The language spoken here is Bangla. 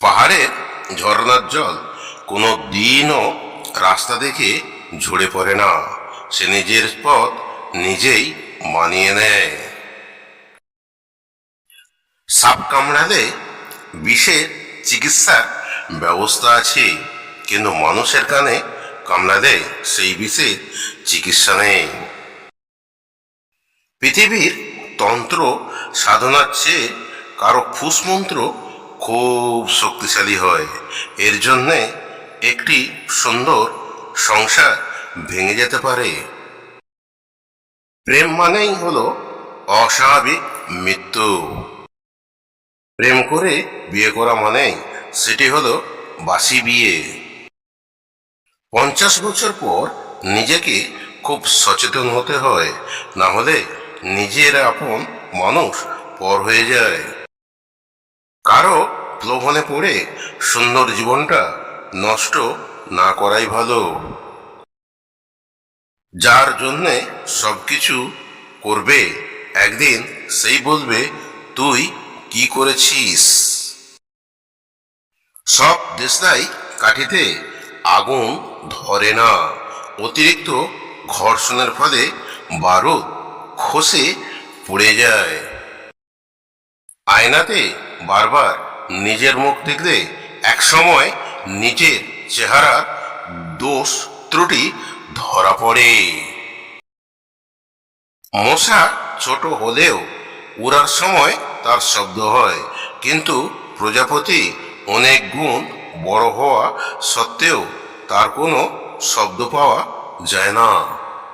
পাহাড়ের ঝর্ণার জল কোনো দিনও রাস্তা দেখে ঝরে পড়ে না, সে নিজের পথ নিজেই মানিয়ে নেয়। সাপ কামড়ালে বিষের চিকিৎসার ব্যবস্থা আছে, কিন্তু মানুষের কানে কামড়ালে সেই বিষের চিকিৎসা নেই। পৃথিবীর তন্ত্র সাধনার চেয়ে কারো ফুসমন্ত্র খুব শক্তিশালী হয়। এর জন্যে একটি সুন্দর সংসার ভেঙে যেতে পারে। প্রেম মানেই হলো অস্বাভাবিক মৃত্যু। প্রেম করে বিয়ে করা মানেই সেটি হলো বাসি বিয়ে। 50 বছর পর নিজেকে খুব সচেতন হতে হয়, না হলে নিজের আপন মানুষ পর হয়ে যায়। কারো প্রলোভনে পড়ে সুন্দর জীবনটা নষ্ট না করাই ভালো। যার জন্যে সবকিছু করবে, একদিন সেই বলবে তুই কি করেছিস। সব দেশলাই কাঠিতে আগুন ধরে না, অতিরিক্ত ঘর্ষণের ফলে বারুদ খসে পড়ে যায়। আয়নাতে বারবার নিজের মুখ দেখলে একসময় নিজের চেহারার দোষ ত্রুটি ধরা পড়ে। মশা ছোট হলেও উড়ার সময় তার শব্দ হয়, কিন্তু প্রজাপতি অনেক গুণ বড় হওয়া সত্ত্বেও তার কোনো শব্দ পাওয়া যায় না।